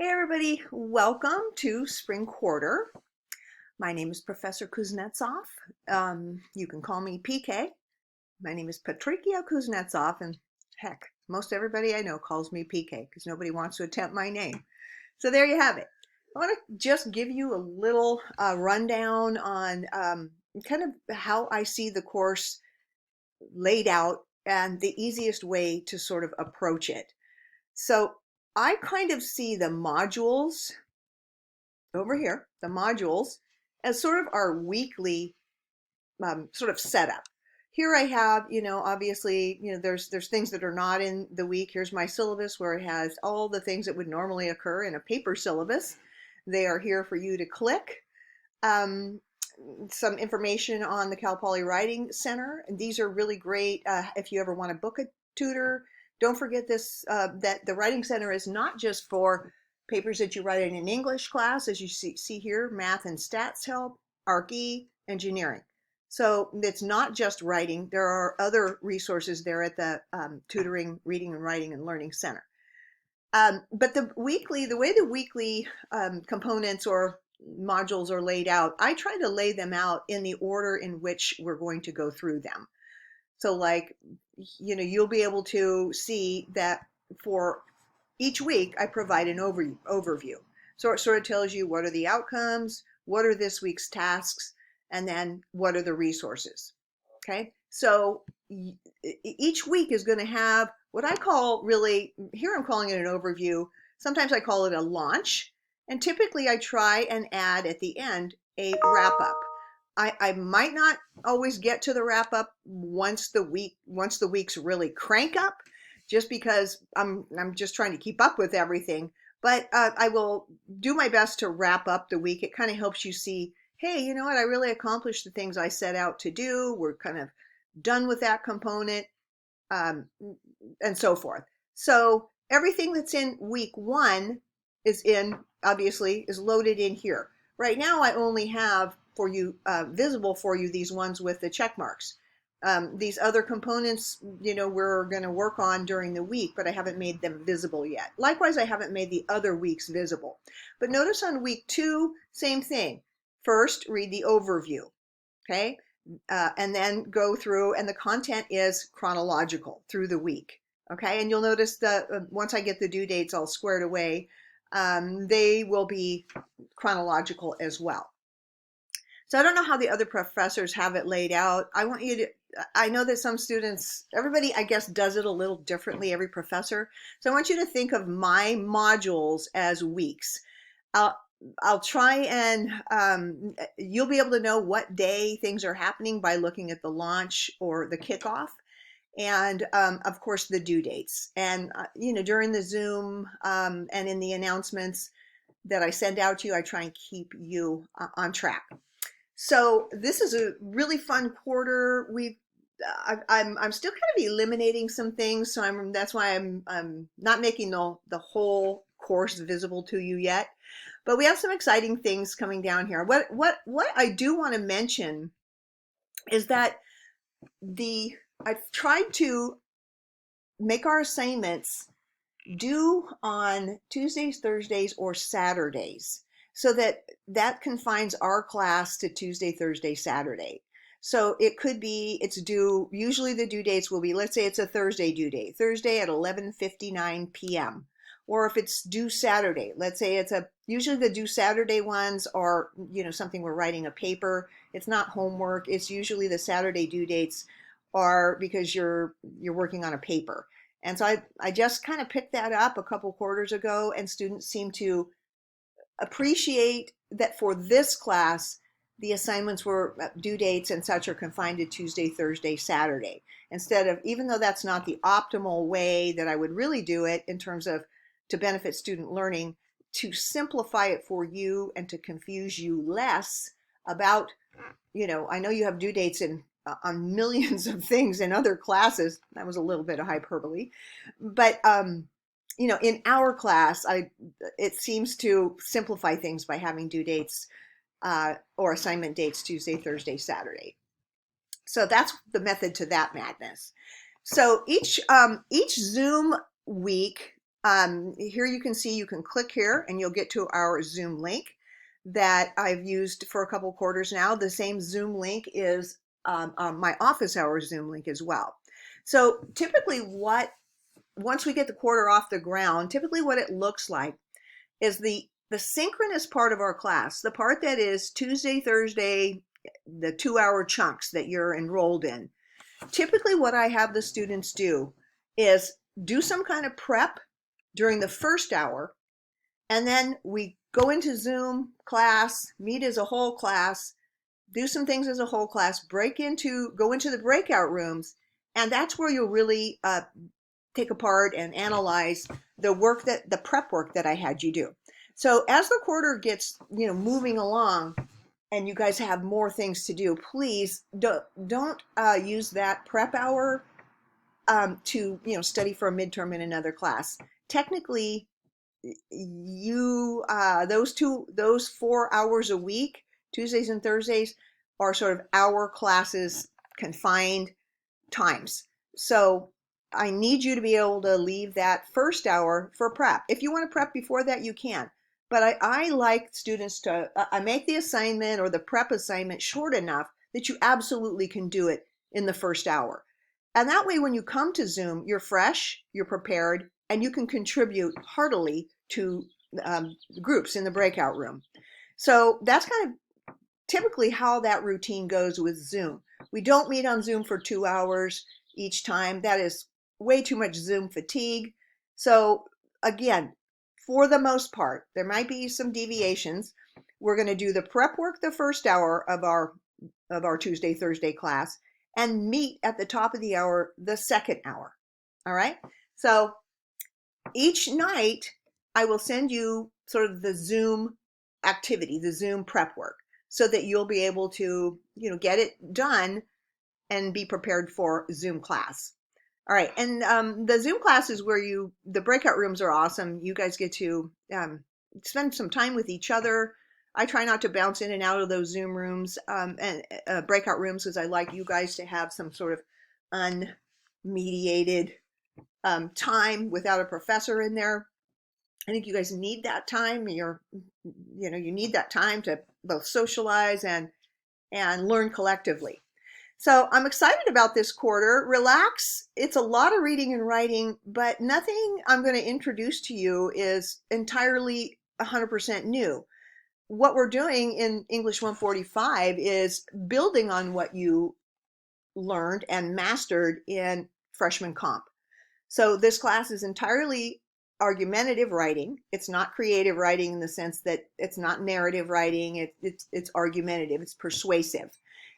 Hey everybody, welcome to Spring Quarter. My name is Professor Kuznetsov. You can call me PK. My name is Patrikia Kuznetsov, and heck, most everybody I know calls me PK because nobody wants to attempt my name. So there you have it. I want to just give you a little rundown on kind of how I see the course laid out and the easiest way to sort of approach it. So I kind of see the modules over here, the modules, as sort of our weekly sort of setup. Here I have, obviously, there's things that are not in the week. Here's my syllabus where it has all the things that would normally occur in a paper syllabus. They are here for you to click. Um, some information on the Cal Poly Writing Center. And these are really great if you ever want to book a tutor. Don't forget this, that the Writing Center is not just for papers that you write in an English class, as you see here, math and stats help, ARC-E, engineering. So it's not just writing. There are other resources there at the Tutoring, Reading and Writing and Learning Center. But the way the weekly components or modules are laid out, I try to lay them out in the order in which we're going to go through them. So like, you'll be able to see that for each week, I provide an overview. So it sort of tells you what are the outcomes, what are this week's tasks, and then what are the resources. Okay, so each week is going to have what I call really, here I'm calling it an overview. Sometimes I call it a launch. And typically I try and add at the end a wrap up. I might not always get to the wrap up once the weeks really crank up, just because I'm just trying to keep up with everything. But I will do my best to wrap up the week. It kind of helps you see, hey, you know what? I really accomplished the things I set out to do. We're kind of done with that component, um, and so forth. So everything that's in week one obviously is loaded in here. Right now, I only have for you visible for you these ones with the check marks. These other components, we're going to work on during the week, but I haven't made them visible yet. Likewise, I haven't made the other weeks visible. But notice on week 2, same thing. First, read the overview, okay? And then go through, and the content is chronological through the week, okay? And you'll notice that once I get the due dates all squared away, they will be chronological as well. So I don't know how the other professors have it laid out. I know that some students, everybody, I guess, does it a little differently, every professor. So I want you to think of my modules as weeks. I'll try and you'll be able to know what day things are happening by looking at the launch or the kickoff. And of course, the due dates. And, during the Zoom and in the announcements that I send out to you, I try and keep you on track. So this is a really fun quarter. I'm still kind of eliminating some things, so that's why I'm not making the whole course visible to you yet. But we have some exciting things coming down here. What I do want to mention is that I've tried to make our assignments due on Tuesdays, Thursdays, or Saturdays, so that confines our class to Tuesday, Thursday, Saturday. So it could be, it's due, usually the due dates will be, let's say it's a Thursday due date, Thursday at 11:59 p.m. Or if it's due Saturday, let's say usually the due Saturday ones are, something we're writing a paper. It's not homework. It's usually the Saturday due dates are because you're working on a paper. And so I just kind of picked that up a couple quarters ago, and students seem to appreciate that for this class, the assignments were due dates and such are confined to Tuesday, Thursday, Saturday. Instead of, even though that's not the optimal way that I would really do it in terms of to benefit student learning, to simplify it for you and to confuse you less about, I know you have due dates on millions of things in other classes. That was a little bit of hyperbole, but in our class, it seems to simplify things by having due dates or assignment dates Tuesday, Thursday, Saturday. So that's the method to that madness. So each Zoom week, Here you can see, you can click here and you'll get to our Zoom link that I've used for a couple quarters now. The same Zoom link is my office hours Zoom link as well. So typically once we get the quarter off the ground, typically what it looks like is the synchronous part of our class, the part that is Tuesday, Thursday, the 2-hour chunks that you're enrolled in. Typically what I have the students do is do some kind of prep during the first hour, and then we go into Zoom class, meet as a whole class, do some things as a whole class, go into the breakout rooms, and that's where you'll really take apart and analyze the prep work that I had you do. So as the quarter gets moving along and you guys have more things to do, please don't use that prep hour to study for a midterm in another class. Technically, those 4 hours a week, Tuesdays and Thursdays, are sort of our classes confined times. So I need you to be able to leave that first hour for prep. If you want to prep before that, you can. But I like students to, I make the assignment or the prep assignment short enough that you absolutely can do it in the first hour. And that way, when you come to Zoom, you're fresh, you're prepared, and you can contribute heartily to groups in the breakout room. So that's kind of typically how that routine goes with Zoom. We don't meet on Zoom for 2 hours each time. That is way too much Zoom fatigue. So again, for the most part, there might be some deviations. We're going to do the prep work the first hour of our Tuesday, Thursday class, and meet at the top of the hour the second hour. All right. So each night I will send you sort of the Zoom activity, the Zoom prep work, so that you'll be able to, get it done and be prepared for Zoom class. All right, and the Zoom class is where the breakout rooms are awesome. You guys get to spend some time with each other. I try not to bounce in and out of those Zoom rooms and breakout rooms, because I like you guys to have some sort of unmediated time without a professor in there. I think you guys need that time. You need that time to both socialize and learn collectively. So I'm excited about this quarter. Relax. It's a lot of reading and writing, but nothing I'm going to introduce to you is entirely 100% new. What we're doing in English 145 is building on what you learned and mastered in freshman comp. So this class is entirely argumentative writing. It's not creative writing in the sense that it's not narrative writing. It's argumentative. It's persuasive.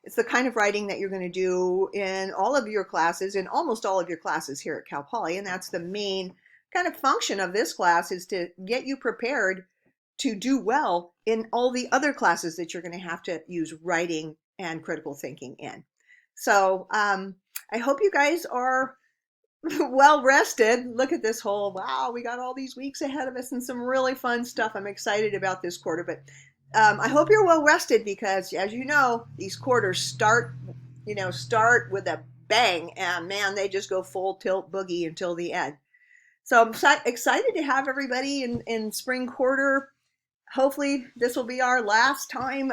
It's the kind of writing that you're going to do in all of your classes, in almost all of your classes here at Cal Poly. And that's the main kind of function of this class, is to get you prepared to do well in all the other classes that you're going to have to use writing and critical thinking in. So I hope you guys are well rested. Look at this whole, wow, we got all these weeks ahead of us and some really fun stuff. I'm excited about this quarter, but I hope you're well rested, because as you know, these quarters start with a bang, and man, they just go full tilt boogie until the end. So I'm excited to have everybody in spring quarter. Hopefully this will be our last time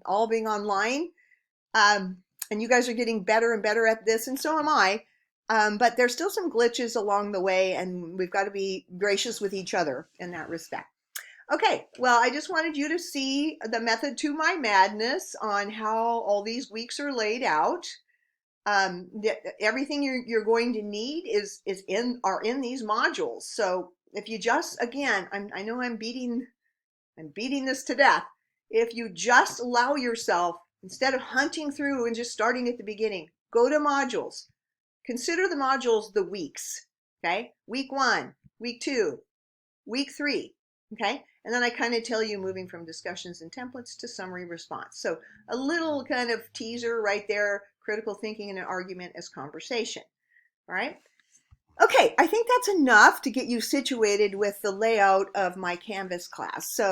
all being online. And you guys are getting better and better at this, and so am I. But there's still some glitches along the way, and we've got to be gracious with each other in that respect. Okay, well, I just wanted you to see the method to my madness on how all these weeks are laid out. Everything you're going to need are in these modules. So if you just, again, I know I'm beating this to death. If you just allow yourself, instead of hunting through and just starting at the beginning, go to modules. Consider the modules the weeks. Okay, week 1, week 2, week 3. Okay, and then I kind of tell you, moving from discussions and templates to summary response. So a little kind of teaser right there: critical thinking and an argument as conversation. All right. Okay, I think that's enough to get you situated with the layout of my Canvas class. So